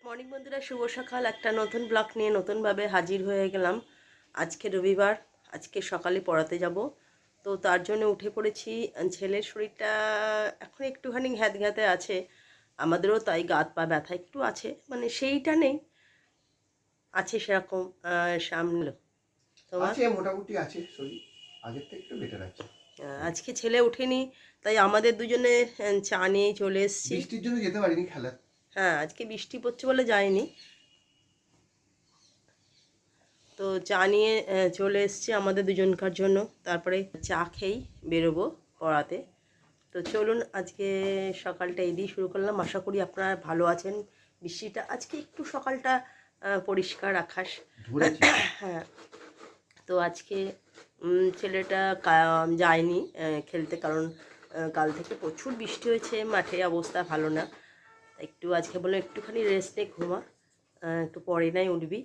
Good morning বন্ধুরা, শুভ সকাল। একটা নতুন ব্লগ নিয়ে নতুনভাবে হাজির হয়ে গেলাম। আজকে রবিবার, আজকে সকালে পড়াতে যাব, তো তার জন্য উঠে পড়েছি। ছেলের শরীরটা এখন একটুখানি ঘ্যাতে আছে, আমাদেরও তাই। গা পা ব্যথা একটু আছে, মানে সেইটা নেই, আছে সেরকম। সামনে তোমার আছে, মোটামুটি আছে, শরীর আগের থেকে একটু বেটার আছে। আজকে ছেলে ওঠেনি, তাই আমাদের দুজনে চা নিয়েই চলে এসেছি। বৃষ্টির জন্য যেতে পারিনি খেলা। হ্যাঁ, আজকে বৃষ্টি পড়ছে বলে যায়নি, তো চা নিয়ে চলে এসেছি আমাদের দুজনকার জন্য। তারপরে চা খেয়েই বেরোবো পড়াতে। তো চলুন, আজকে সকালটা এই দিয়ে শুরু করলাম। আশা করি আপনারা ভালো আছেন। বৃষ্টিটা আজকে একটু সকালটা পরিষ্কার আকাশ। হ্যাঁ, তো আজকে ছেলেটা যায়নি খেলতে, কারণ কাল থেকে প্রচুর বৃষ্টি হয়েছে, মাঠে অবস্থা ভালো না। একটু আজকে বললাম একটুখানি রেস্ট নে, ঘুমা, একটু পরে নাই উঠবি।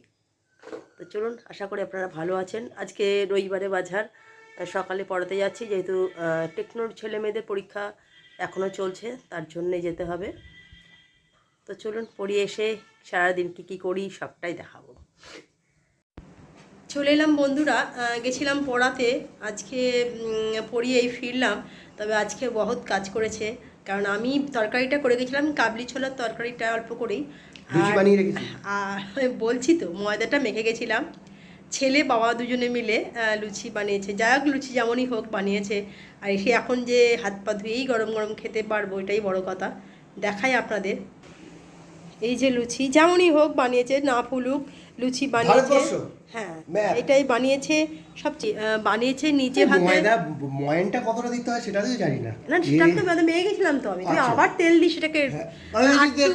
তো চলুন, আশা করি আপনারা ভালো আছেন। আজকে রবিবারে বাজার, সকালে পড়াতে যাচ্ছি, যেহেতু টেকনোর ছেলে মেয়েদের পরীক্ষা এখনও চলছে, তার জন্যে যেতে হবে। তো চলুন, পড়িয়ে এসে সারাদিন কী করি সবটাই দেখাবো। চলে এলাম বন্ধুরা, গেছিলাম পড়াতে, আজকে পড়িয়েই ফিরলাম। তবে আজকে বহুত কাজ করেছে, কারণ আমি তরকারিটা করে গেছিলাম, কাবলি ছোলার তরকারিটা অল্প করেই। আর বলছি তো, ময়দাটা মেখে গেছিলাম, ছেলে বাবা দুজনে মিলে লুচি বানিয়েছে। যাই হোক, লুচি যেমনই হোক বানিয়েছে। আর এসে এখন যে হাত পা ধুয়েই গরম গরম খেতে পারবো, এটাই বড় কথা। দেখাই আপনাদের, এই যে লুচি যেমনই হোক বানিয়েছে, না ফুলুক, লুচি বানিয়েছে। হ্যাঁ, এটাই বানিয়েছে, সব বানিয়েছে নিজে হাতে। ময়নটা কতটা দিতে হয় সেটা তো জানি না। না, সেটা তো মেয়ে গেছিলাম তো আমি, তুই আবার তেল দিই সেটাকে।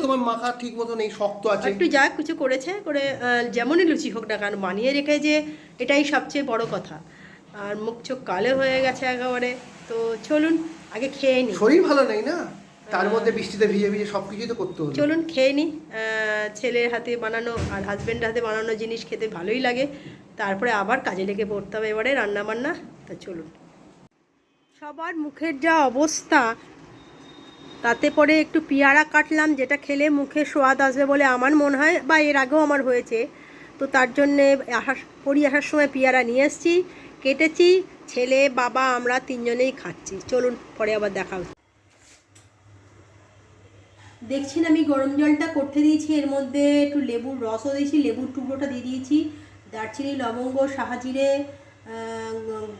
তোমার মাখা ঠিক মতো নেই, শক্ত আছে একটু, যা কিছু করেছে করে, যেমনই লুচি হোক না কেন বানিয়ে রেখে, যে এটাই সবচেয়ে বড় কথা। আর মুখ চোখ কালো হয়ে গেছে একেবারে। তো চলুন আগে খেয়ে নিই, শরীর ভালো নেই না, তার মধ্যে বৃষ্টিতে ভিজে ভিজে সব কিছুই তো করতে হলো। চলুন খেয়ে নিই। ছেলের হাতে বানানো আর হাজব্যান্ডের হাতে বানানো জিনিস খেতে ভালোই লাগে। তারপরে আবার কাজে লেগে পড়তে হবে এবারে রান্না বান্না। তা চলুন। সবার মুখের যা অবস্থা, তাতে পরে একটু পেয়ারা কাটলাম, যেটা খেলে মুখে স্বাদ আসবে বলে আমার মনে হয়, বা এর আগেও আমার হয়েছে। তো তার জন্যে আসার সময় পেয়ারা নিয়ে এসেছি, কেটেছি, ছেলে বাবা আমরা তিনজনেই খাচ্ছি। চলুন, পরে আবার দেখা হচ্ছে। দেখছেন আমি গরম জলটা করতে দিয়েছি, এর মধ্যে একটু লেবুর রসও দিয়েছি, লেবুর টুকরোটা দিয়ে দিয়েছি, দারচিনি লবঙ্গ সাহাজিরে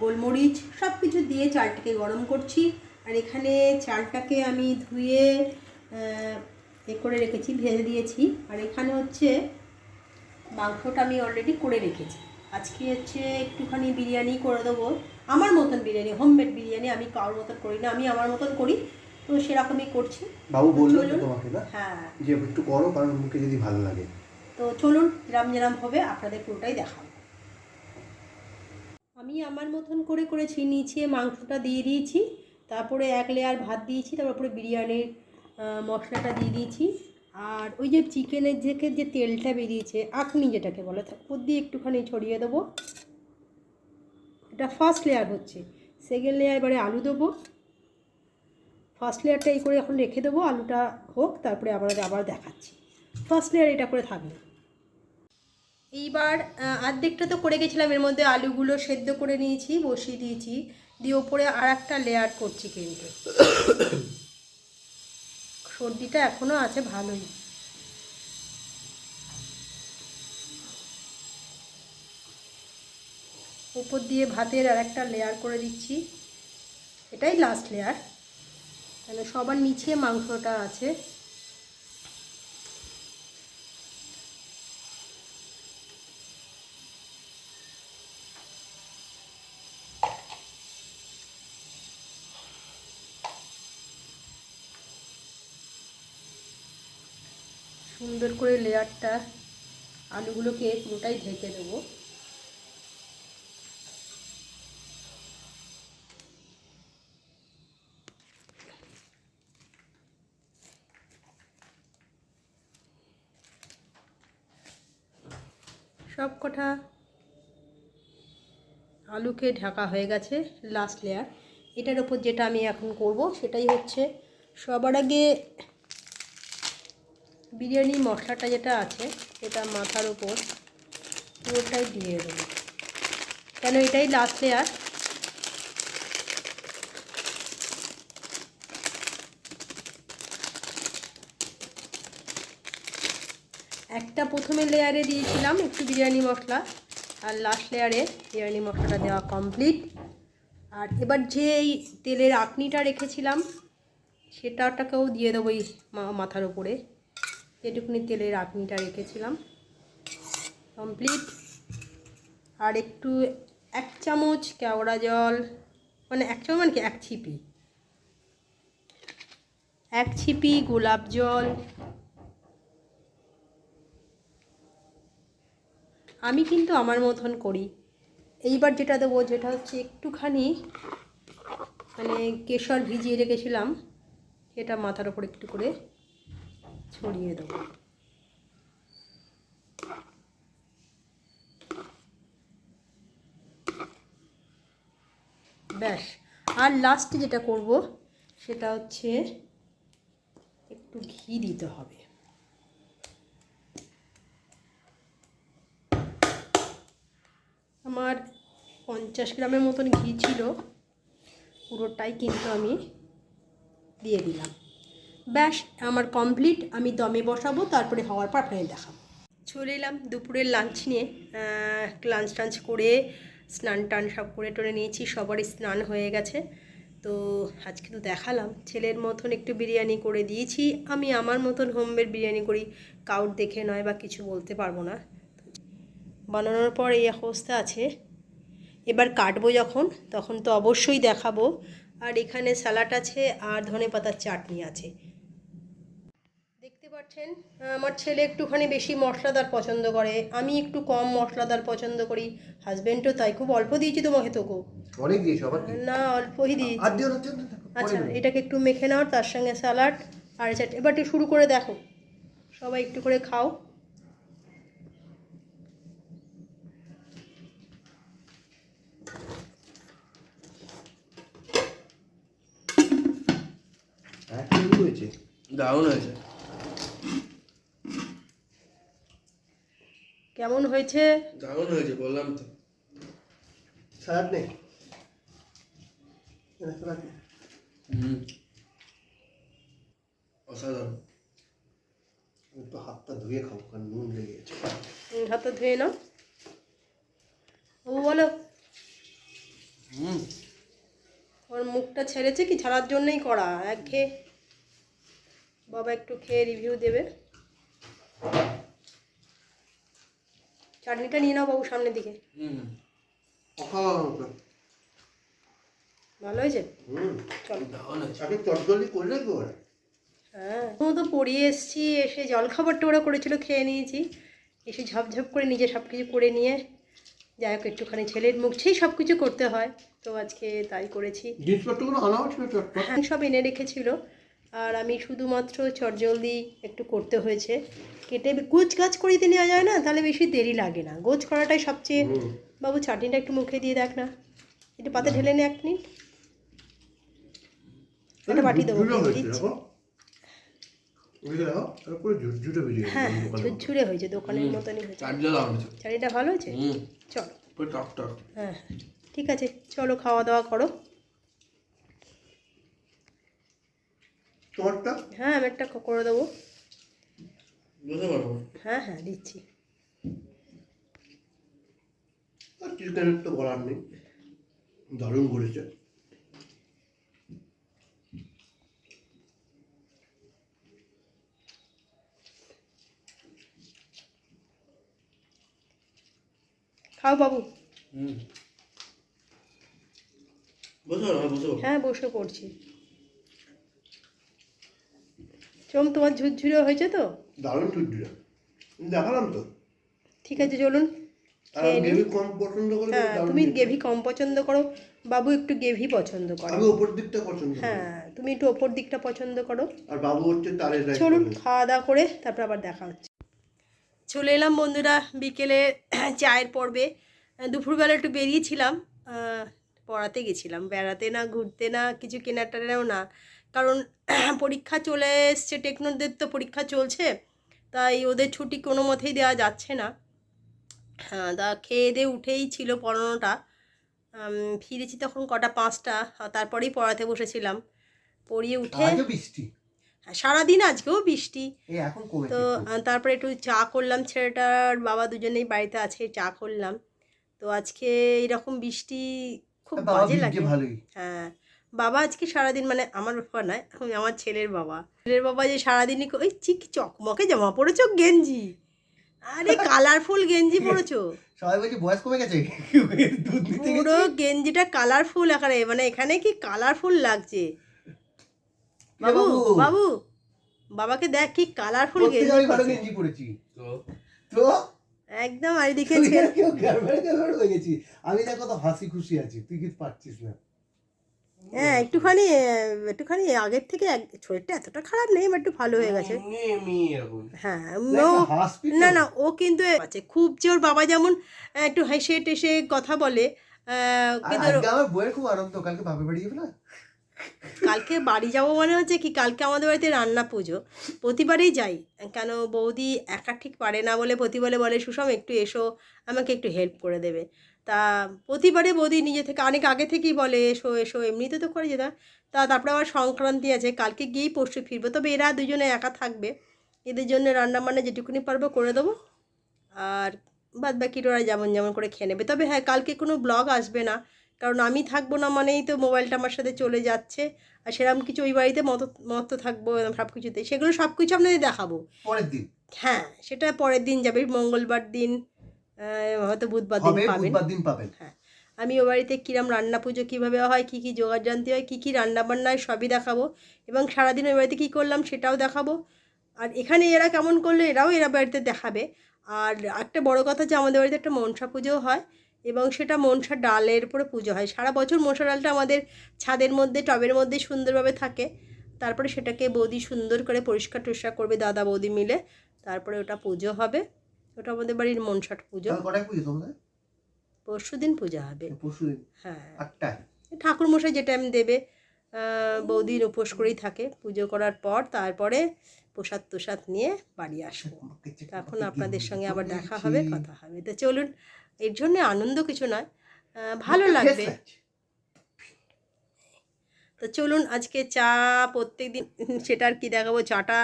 গোলমরিচ সব কিছু দিয়ে চালটাকে গরম করছি। আর এখানে চালটাকে আমি ধুয়ে এ করে রেখেছি, ভেজে দিয়েছি। আর এখানে হচ্ছে মাংসটা আমি অলরেডি করে রেখেছি। আজকে হচ্ছে একটুখানি বিরিয়ানি করে দেবো, আমার মতন বিরিয়ানি, হোমমেড বিরিয়ানি। আমি কারোর মতন করি না, আমি আমার মতন করি, তো সেরকমই করছি। বাবু বললো তোমাকে না, হ্যাঁ, যে একটু করো, কারণ মুখে যদি ভালো লাগে। তো চলুন, যেরাম যেরাম হবে আপনাদের পুরোটাই দেখাবো। আমি আমার মতন করে করেছি, নিচে মাংসটা দিয়ে দিয়েছি, তারপরে এক লেয়ার ভাত দিয়েছি, তারপরে বিরিয়ানির মশলাটা দিয়ে দিয়েছি। আর ওই যে চিকেনের থেকে যে তেলটা বেরিয়েছে, আখনি যেটাকে বলে, উপর দিয়ে একটুখানি ছড়িয়ে দেবো। এটা ফার্স্ট লেয়ার হচ্ছে। সেকেন্ড লেয়ার এবারে আলু দেবো। ফার্স্ট লেয়ারটা এই করে এখন রেখে দেবো, আলুটা হোক, তারপরে আবার দেখাচ্ছি। ফার্স্ট লেয়ার এটা করে থাকবে। এইবার অর্ধেকটা তো করে গেছিলাম, এর মধ্যে আলুগুলো সেদ্ধ করে নিয়েছি, বসিয়ে দিয়েছি, দিয়ে ওপরে আর একটা লেয়ার করছি। কিন্তু সর্দিটা এখনও আছে ভালোই। উপর দিয়ে ভাতের আর একটা লেয়ার করে দিচ্ছি, এটাই লাস্ট লেয়ার, তাহলে সবার নিচে মাংসটা আছে। সুন্দর করে লেয়ারটা আলুগুলোকে পুরোটাই ঢেকে দেবো। সব কটা আলুকে ঢাকা হয়ে গেছে। লাস্ট লেয়ার, এটার ওপর যেটা আমি এখন করব সেটাই হচ্ছে, সবার আগে বিরিয়ানি মশলাটা যেটা আছে সেটা মাথার উপর পুরোটাই দিয়ে দেবো, কেন এটাই লাস্ট লেয়ার। একটা প্রথমে লেয়ারে দিয়েছিলাম একটু বিরিয়ানি মশলা, আর লাস্ট লেয়ারে বিরিয়ানি মশলাটা দেওয়া কমপ্লিট। আর এবার যে এই তেলের আকনিটা রেখেছিলাম সেটাকেও দিয়ে দেবো এই মাথার উপরে, যেটুকুনি তেলের আকনিটা রেখেছিলাম কমপ্লিট। আর একটু 1 চামচ কেওড়া জল, মানে 1 চামচ মানে কি 1 ছিপি, 1 ছিপি গোলাপ জল। আমি কিন্তু আমার মতন করি। এইবার যেটা দেবো যেটা হচ্ছে একটুখানি মানে কেশর ভিজিয়ে রেখেছিলাম, সেটা মাথার ওপর একটু করে ছড়িয়ে দেবো। ব্যাস। আর লাস্টে যেটা করব সেটা হচ্ছে একটু ঘি দিতে হবে। আমার 50 গ্রামের মতন ঘি ছিল, পুরোটাই কিন্তু আমি দিয়ে দিলাম। ব্যাস আমার কমপ্লিট। আমি দমে বসাবো, তারপরে হওয়ার পর আপনাদের দেখাবো। চলে এলাম দুপুরের লাঞ্চ নিয়ে। লাঞ্চ টাঞ্চ করে স্নান টান সব করে টোরে নিয়েছি, সবারই স্নান হয়ে গেছে। তো আজকে তো দেখালাম ছেলের মতন একটু বিরিয়ানি করে দিয়েছি, আমি আমার মতন হোমমেড বিরিয়ানি করি, কাউর দেখে নয় বা কিছু বলতে পারবো না। বানানোর পর এই অবস্থা আছে। এবার কাটবো যখন, তখন তো অবশ্যই দেখাবো। আর এখানে স্যালাড আছে আর ধনেপাতার চাটনি আছে। দেখতে পাচ্ছেন আমার ছেলে একটুখানি বেশি মশলাদার পছন্দ করে, আমি একটু কম মশলাদার পছন্দ করি, হাজব্যান্ডও তাই। খুব অল্প দিয়েছি তোমাকে তো গো, অনেক দিয়েছো আবার কি? না অল্পই দিয়েছি। আর দিও না, দিও না, আচ্ছা এটাকে একটু মেখে নাও, তার সঙ্গে স্যালাড আর এবার একটু শুরু করে দেখো, সবাই একটু করে খাও। কেমন হয়েছে? দারুণ হয়েছে। কেমন হয়েছে? দারুণ হয়েছে বললাম তো। স্যালাড নেই? স্যালাড নেই? অসাধারণ। একটু হাতটা ধুয়ে খাও, কারণ নুন লেগে গেছে। হাতটা ধুয়ে নাও। ও বলো ওর মুখটা ছেড়েছে কি ছাড়ার জন্যই করা, একঘেয়ে। বাবা একটু খেয়ে রিভিউ দেবে। চাটনিটা নিয়ে নাও বাবু সামনের দিকে। ভালো হয়েছে? চলো দারুণ হয়েছে। আগে চটজলদি করলে কি ওরা? হ্যাঁ ও তো পড়িয়ে এসছি, এসে জলখাবারটা ওরা করেছিল, খেয়ে নিয়েছি, এসে ঝপঝপ করে নিজে সব কিছু করে নিয়ে, যাই হোক একটুখানি ছেলের মুখছেই সব কিছু করতে হয়, তো আজকে তাই করেছি। জিনিসপত্রগুলো আনাও ছিল চটপট। হ্যাঁ সব এনে রেখেছিল, আর আমি শুধুমাত্র চটজলদি একটু করতে হয়েছে। কেটে গোছ গাছ করিতে নেওয়া যায় না, তাহলে বেশি দেরি লাগে না, গোছ করাটাই সবচেয়ে। বাবু চাটনিটা একটু মুখে দিয়ে দেখ না, একটু পাতে ঢেলে নে 1 মিনিট। একটা বাটি দেবো, দিচ্ছি। হ্যাঁ ঝুরঝুরে হয়েছে, দোকানের মতনই হয়েছে। চাটনিটা ভালো হয়েছে। চলো হ্যাঁ ঠিক আছে, চলো খাওয়া দাওয়া করো। হ্যাঁ আমি একটা করে দেবো। হ্যাঁ হ্যাঁ দিচ্ছি। চিকেনের তো বলার নেই, দারুণ করেছে। খাও বাবু। বসো। হ্যাঁ বসে পড়ছি। চম তোমার ঝুরঝুরে হয়েছে তো? দারুণ ঝুরঝুরে, দেখালাম তো। ঠিক আছে চলুন খেয়ে নিই। গ্রেভি কম পছন্দ করি। হ্যাঁ তুমি গ্রেভি কম পছন্দ করো, বাবু একটু গ্রেভি পছন্দ করো। আমি ওপর দিকটা পছন্দ করি। হ্যাঁ তুমি একটু ওপর দিকটা পছন্দ করো। আর বাবু হচ্ছে তারের রাইস। চলুন খাওয়া দাওয়া করে তারপর আবার দেখা হচ্ছে। চলে এলাম বন্ধুরা বিকেলে চায়ের পর্বে। দুপুরবেলা একটু বেরিয়েছিলাম, পড়াতে গেছিলাম, বেড়াতে না, ঘুরতে না, কিছু কেনাটানাও না, কারণ পরীক্ষা চলে এসছে, টেকনোদের তো পরীক্ষা চলছে। তাই ওদের ছুটি কোনো মতেই দেওয়া যাচ্ছে না। হ্যাঁ, তা খেয়ে দিয়ে উঠেই ছিল পড়ানোটা। ফিরেছি তখন কটা 5টা, তারপরেই পড়াতে বসেছিলাম। পড়িয়ে উঠে আজও বৃষ্টি, হ্যাঁ, সারাদিন আজকেও বৃষ্টি। এই এখন কমেছে তো একটু। তারপরে একটু চা করলাম, ছেলেটার বাবা দুজনেই বাড়িতে আছে, চা করলাম। তো আজকে এরকম বৃষ্টি খুব বাবা বাজে ভিজছে লাগে। ভালোই। হ্যাঁ, বাবা আজকে সারাদিন, মানে আমার বাবা নয়, আমি আমার ছেলের বাবা। ছেলের বাবা যে সারাদিনই ওই চিক চকমকে জামা পরেছো, গেঞ্জি, আরে কালারফুল গেঞ্জি পরেছো, সবাই বলছে বয়স কমে গেছে, দুধ নিতে পুরো গেছি। গেঞ্জিটা কালারফুল আকারে, মানে এখানে কি কালারফুল লাগছে। এ বাবু বাবু, বাবাকে দেখ কি কালারফুল প্রত্যেকে আমি ভালো গেঞ্জি পরেছে। গেঞ্জি পরেছি। তো তো একদম আর এদিকে তুই আর কেউ গ্যারবারে হয়ে গেছি। আমি দেখ কত হাসি খুশি আছি, তুই কিছু পারছিস না। হ্যাঁ, একটুখানি আগের থেকে শরীরটা এতটা খারাপ নেই, বাট একটু ভালো হয়ে গেছে। এমনি এরকম। হ্যাঁ, দেখ ও না, হাসবি তো। না না, ও কিন্তু আছে খুব, যে ওর বাবা যেমন একটু হেসে টেসে কথা বলে, আর কিন্তু আজকে আমার বইয়ের খুব আনন্দ, কালকে বাপের বাড়ি যাবে না। কালকে বাড়ি যাবো মানে হচ্ছে কি, কালকে আমাদের বাড়িতে রান্না পুজো। প্রতিবারই যাই, কেন বৌদি একা ঠিক পারে না বলে প্রতিবারে বলে সুষম একটু এসো, আমাকে একটু হেল্প করে দেবে। তা প্রতিবারে বৌদি নিজে থেকে অনেক আগে থেকেই বলে এসো এসো, এমনিতে তো করে যেতাম। তারপরে আবার সংক্রান্তি আছে, কালকে গিয়েই পরশু ফিরবো, তবে এরা দুজনে একা থাকবে, এদের জন্য রান্না বান্না যেটুকুনি পারবো করে দেবো। আর বাদ বাকিটা ওরা যেমন যেমন করে খেয়ে নেবে। তবে হ্যাঁ, কালকে কোনো ব্লগ আসবে না, কারণ আমি থাকবো না মানেই তো মোবাইলটা আমার সাথে চলে যাচ্ছে। আর সেরকম কিছু ওই বাড়িতে মতো থাকবো সব কিছুতে, সেগুলো সব কিছু আপনাদের দেখাবো। পরের দিন হ্যাঁ, সেটা পরের দিন যাবে, মঙ্গলবার দিন, হয়তো বুধবার দিন হবে, পাবেন। বুধবার দিন পাবেন। হ্যাঁ, আমি ও বাড়িতে কিরম রান্না পুজো কীভাবে হয়, কী কী জোগাড় জানতে হয়, কী কী রান্নাবান্না হয় সবই দেখাবো। এবং সারাদিন ওই বাড়িতে কী করলাম সেটাও দেখাবো। আর এখানে এরা কেমন করলো এরাও এরা বাড়িতে দেখাবে। আর একটা বড় কথা, যে আমাদের বাড়িতে একটা মনসা পুজোও হয়, এবং সেটা মনসা ডালের উপরে পুজো হয়। সারা বছর মনসা ডালটা আমাদের ছাদের মধ্যে টবের মধ্যে সুন্দরভাবে থাকে। তারপরে সেটাকে বৌদি সুন্দর করে পরিষ্কার টরিষ্কার করবে, দাদা বৌদি মিলে। তারপরে ওটা পুজো হবে। ওটা আমাদের বাড়ির মনসার পুজো। কাল কটায় পুজো তোমাদের? পরশুদিন পূজা হবে। পরশু দিন হ্যাঁ, 8টায়। ঠাকুরমশাই যে টাইম দেবে, বৌদির উপোস করেই থাকে। পুজো করার পর তারপরে প্রসাদ তোসাদ নিয়ে বাড়ি আসবো। তখন আপনাদের সঙ্গে আবার দেখা হবে, কথা হবে। তো চলুন, এর জন্য আনন্দ কিছু নয়, ভালো লাগবে। তো চলুন, আজকে চা প্রত্যেক দিন সেটা আর কি দেখাবো, চাটা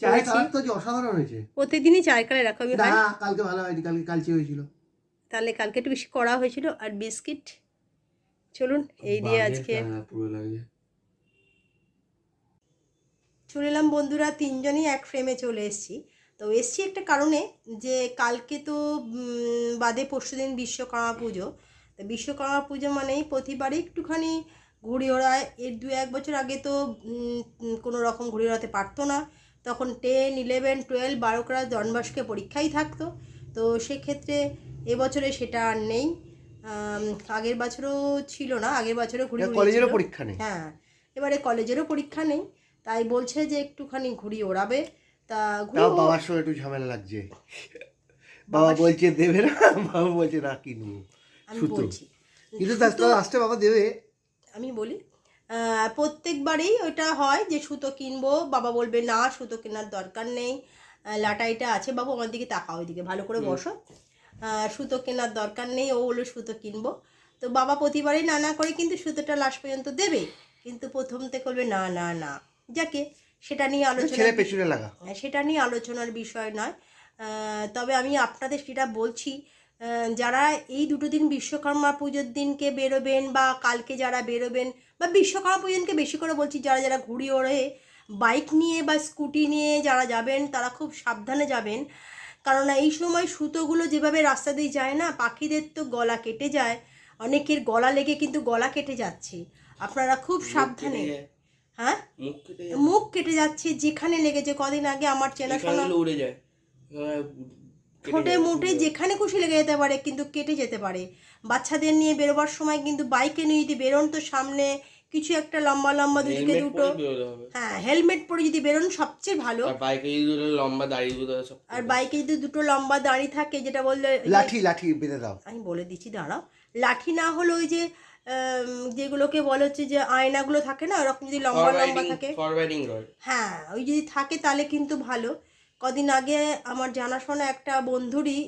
চায়ের করেছি। কালার তো যে অসাধারণ হয়েছে। প্রত্যেকদিনই চায়ের কালার এরকমই না, হয়। কালকে ভালো হয়নি, কালকে কালচে হয়েছিল। তাহলে কালকে একটু বেশি করা হয়েছিল। আর বিস্কিট, চলুন এই দিয়ে আজকে পুরো লাগে। চলে এলাম বন্ধুরা, তিনজনই এক ফ্রেমে চলে এসেছি। তো এসছি একটা কারণে, যে কালকে তো বাদে পরশুদিন বিশ্বকর্মা পুজো। তো বিশ্বকর্মা পুজো মানেই প্রতিবারই একটুখানি ঘুড়ি ওড়ায়। এর 2-1 বছর আগে তো কোনো রকম ঘুড়ি ওড়াতে পারতো না, তখন 10, 11, 12, 12 ক্লাস জন্মাষ্টমী পরীক্ষাই থাকতো। তো সেক্ষেত্রে এবছরে সেটা আর নেই। আগের বছরও ছিল না, আগের বছরও ঘুড়ি কলেজেরও পরীক্ষা নেই। হ্যাঁ, এবারে কলেজেরও পরীক্ষা নেই, তাই বলছে যে একটুখানি ঘুড়ি ওড়াবে। তা ঘুড়ি তাও বাবার সঙ্গে একটু ঝামেলা লাগছে। বাবা বলছে দেবে না, বাবা বলছে না কিনবো আমি সুতো। বলছি, কিন্তু তার লাস্টে বাবা দেবে। আমি বলি প্রত্যেকবারেই ওইটা হয় যে সুতো কিনবো, বাবা বলবে না সুতো কেনার দরকার নেই, লাটাইটা আছে। বাবু আমার দিকে তাকাও, ওইদিকে ভালো করে বসো। সুতো কেনার দরকার নেই, ও হলো সুতো কিনবো। তো বাবা প্রতিবারই না না করে কিন্তু সুতোটা লাস্ট পর্যন্ত দেবে, কিন্তু প্রথম থেকে বলবে না না না। যাকে সেটা নিয়ে ছেলে পেছনে লাগা, সেটা নিয়ে আলোচনার বিষয় নয়। তবে আমি আপনাদের সেটা বলছি, যারা এই দুটো দিন বিশ্বকর্মা পুজোর দিনকে বেরোবেন, বা কালকে যারা বেরোবেন, বা বিশ্বকর্মা পুজোকে বেশি করে বলছি, যারা যারা ঘুড়ি ওড়ে বাইক নিয়ে বা স্কুটি নিয়ে যারা যাবেন, তারা খুব সাবধানে যাবেন। কারণ এই সময় সুতোগুলো যেভাবে রাস্তা দিয়ে যায় না, পাখিদের তো গলা কেটে যায়, অনেকের গলা লেগে কিন্তু গলা কেটে যাচ্ছে। আপনারা খুব সাবধানে। হ্যাঁ, মুখ কেটে যাচ্ছে, যেখানে লেগেছে। কদিন আগে আমার চেনাশোনা উড়ে যায়, ঠোঁটে মুটে যেখানে খুশি লেগে যেতে পারে, কিন্তু কেটে যেতে পারে। বাচ্চাদের নিয়ে বেরোবার সময় কিন্তু বাইকে নিয়ে যদি বেরোন, তো সামনে কিছু একটা লম্বা লম্বা দুদিকে দুটো, হ্যাঁ হেলমেট পরে যদি বেরোন সবচেয়ে ভালো। আর বাইকে যদি দুটো লম্বা দাড়ি, আর বাইকে যদি দুটো লম্বা দাড়ি থাকে, যেটা বললে লাঠি লাঠি বেঁধে দাও। আমি বলে দিচ্ছি, দাঁড়াও। লাঠি না হলে ওই যে যেগুলোকে বলে হচ্ছে যে আয়নাগুলো থাকে না, ওরকম যদি লম্বা লম্বা থাকে, ফরওয়ার্ডিং রড, হ্যাঁ ওই যদি থাকে তাহলে কিন্তু ভালো। কদিন আগে আমার জানাশোনা একটা বন্ধুরই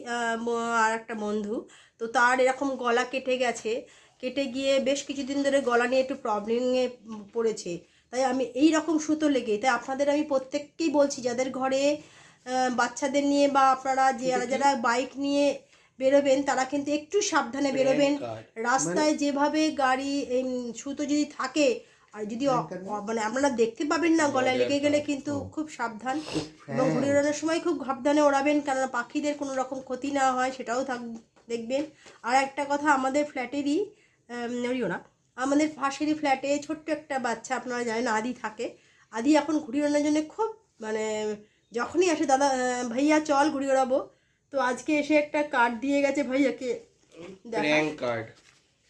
আর একটা বন্ধু, তো তার এরকম গলা কেটে গেছে, কেটে গিয়ে বেশ কিছুদিন ধরে গলা নিয়ে একটু প্রবলেমে পড়েছে। তাই আমি এই রকম সুতো লেগে, তাই আপনাদের আমি প্রত্যেককেই বলছি, যাদের ঘরে বাচ্চাদের নিয়ে বা আপনারা যারা যারা বাইক নিয়ে বেরোবেন তারা কিন্তু একটু সাবধানে বেরোবেন। রাস্তায় যেভাবে গাড়ি সুতো যদি থাকে আর যদি মানে আপনারা দেখতে পাবেন না গলায় লেগে গেলে কিন্তু খুব সাবধান, এবং ঘুরে ওড়ানোর সময় খুব সাবধানে ওড়াবেন, কারণ পাখিদের কোনো রকম ক্ষতি না হয় সেটাও দেখবেন। আর একটা কথা, আমাদের ফ্ল্যাটেরই না, আমাদের পাশেরই ফ্ল্যাটে ছোট্ট একটা বাচ্চা, আপনারা জানেন আদি থাকে। আদি এখন ঘুরে ওড়ানোর জন্য খুব মানে যখনই আসে, দাদা ভাইয়া চল ঘুরে ওড়াবো, তো আজকে এসে একটা কার্ড দিয়ে গেছে ভাইয়াকে। প্র্যাঙ্ক কার্ড,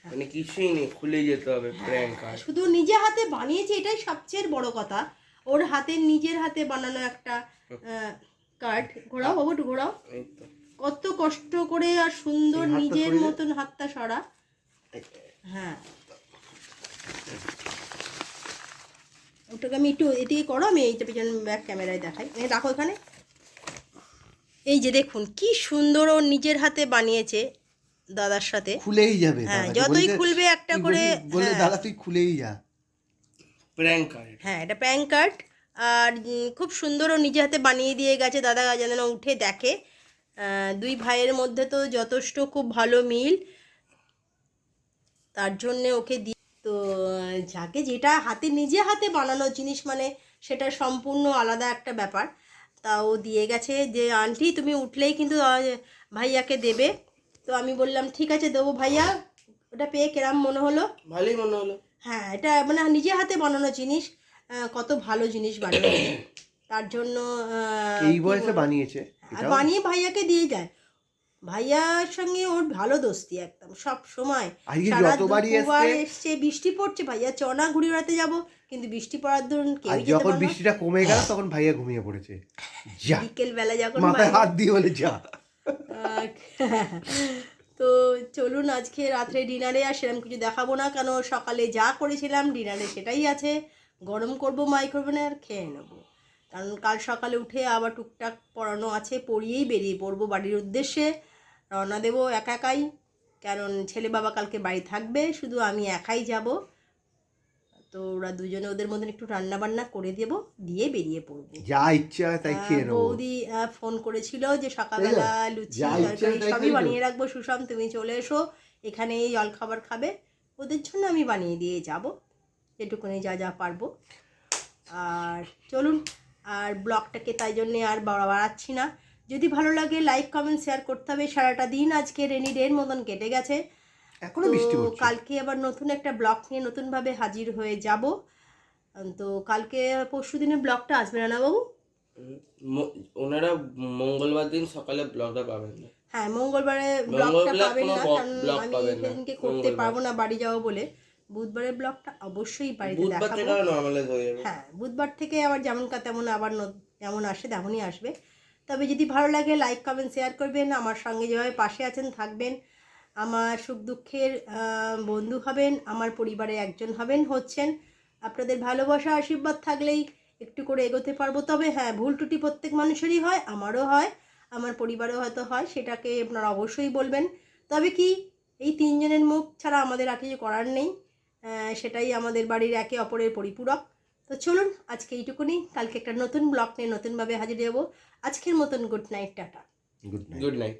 মানে কিছুই নেই, খুলে যেতে হবে প্র্যাঙ্ক কার্ড। শুধু নিজে হাতে বানিয়েছে, এটাই সবচেয়ে বড় কথা। ওর নিজের হাতে বানানো একটা কার্ড। ঘোরাও বাবু, একটু ঘোরাও। কত কষ্ট করে আর সুন্দর নিজের মতন হাতটা সরা। হ্যাঁ, ওটাকে আমি একটু এদিকে করো, আমি এইটা পিছন ব্যাক ক্যামেরায় দেখাই। রাখো এখানে। এই যে দেখুন কি সুন্দর ও নিজের হাতে বানিয়েছে দাদার সাথে। খুলেই যাবে, হ্যাঁ, যতই খুলবে একটা করে বলে দাদা তুই খুলেই যা। প্র্যাঙ্ক কার্ড, হ্যাঁ এটা প্যান কার্ড। আর খুব সুন্দর ও নিজে হাতে বানিয়ে দিয়ে গেছে, দাদা যেন উঠে দেখে। দুই ভাইয়ের মধ্যে তো যথেষ্ট খুব ভালো মিল, তার জন্যে ওকে দি। তো যাকে যেটা নিজে হাতে বানানো জিনিস মানে সেটা সম্পূর্ণ আলাদা একটা ব্যাপার। তা ও দিয়ে গেছে যে আন্টি তুমি উঠলেই কিন্তু ভাইয়াকে দেবে। তো আমি বললাম ঠিক আছে দেবো ভাইয়া। ওটা পেয়ে কেরাম মনে হলো? ভালোই মনে হলো। হ্যাঁ, এটা মানে নিজে হাতে বানানো জিনিস, কত ভালো জিনিস বানিয়েছে। তার জন্য এই বয়সে বানিয়েছে, আর বানিয়ে ভাইয়াকে দিয়ে যায়। ভাইয়ার সঙ্গে ওর ভালো দোস্তি একদম সব সময়। সারা দুবার এসছে, বৃষ্টি পড়ছে, ভাইয়া চনা ঘুরে বেড়াতে যাবো, কিন্তু বৃষ্টি পড়ার দরুন কেউ যেতে পারে না। যখন বৃষ্টিটা কমে গেল তখন ভাইয়া ঘুমিয়ে পড়েছে, যা বিকেল বেলা যখন মাথায় হাত দিয়ে বলে যা। তো চলুন আজকে রাত্রে ডিনারে আর সেরকম কিছু দেখাবো না, কেন সকালে যা করেছিলাম ডিনারে সেটাই আছে। গরম করবো মাইক্রোওভেনে আর খেয়ে নেবো, কারণ কাল সকালে উঠে আবার টুকটাক পড়ানো আছে, পড়িয়েই বেরিয়ে পড়বো বাড়ির উদ্দেশ্যে। রওনা দেবো একাই, কারণ ছেলে বাবা কালকে বাড়ি থাকবে, শুধু আমি একাই যাব। তো ওরা দুজনে ওদের মধ্যে একটু রান্না বান্না করে দেবো, দিয়ে বেরিয়ে পড়বো, যা ইচ্ছা তাই খেয়ে নেবো। বৌদি ফোন করেছিল যে সকালবেলা লুচি তরকারি সবই বানিয়ে রাখবো, সুষম তুমি চলে এসো এখানে জল খাবার খাবে, ওদের জন্য আমি বানিয়ে দিয়ে যাব যেটুকুনি যা যা পারবো। আর চলুন, আর ব্লগটাকে তাই জন্যে আর বাড়াচ্ছি না। যদি ভালো লাগে লাইক কমেন্ট শেয়ার করতে হবে। সারাটা দিন আজকে রেনি ডের মতন কেটে গেছে, এখনো বৃষ্টি হচ্ছে। কালকে আবার নতুন একটা ব্লগ নিয়ে নতুনভাবে হাজির হয়ে যাব। তো কালকে পরশু দিনে ব্লগটা আসবে না বাবু? ওনারা মঙ্গলবার দিন সকালে ব্লগটা পাবেন না। হ্যাঁ, মঙ্গলবারে ব্লগটা পাবেন না, কারণ আমি সেদিনকে করতে পারবো না, বাড়ি যাবো বলে। বুধবারের ব্লগটা অবশ্যই বাড়িতে দেখাবো। হ্যাঁ, বুধবার থেকে আবার যেমন তেমন আবার যেমন আসে তেমনই আসবে। তবে যদি ভালো লাগে লাইক কমেন্ট শেয়ার করবেন, আমার সঙ্গে যেভাবে পাশে আছেন থাকবেন, আমার সুখ দুঃখের বন্ধু হবেন, আমার পরিবারে একজন হচ্ছেন। আপনাদের ভালোবাসা আশীর্বাদ থাকলেই একটু করে এগোতে পারবো। তবে হ্যাঁ, ভুল ত্রুটি প্রত্যেক মানুষেরই হয়, আমারও হয়, আমার পরিবারেও হয়তো হয়, সেটাকে আপনারা অবশ্যই বলবেন। তবে কি এই তিনজনের মুখ ছাড়া আমাদের আর কিছু করার নেই, সেটাই আমাদের বাড়ির একে অপরের পরিপূরক। তো চলুন আজকে এইটুকুনি, কালকে একটা নতুন ব্লগ নিয়ে নতুনভাবে হাজির হব। আজকের মতন good night, tata. Good night. Good night.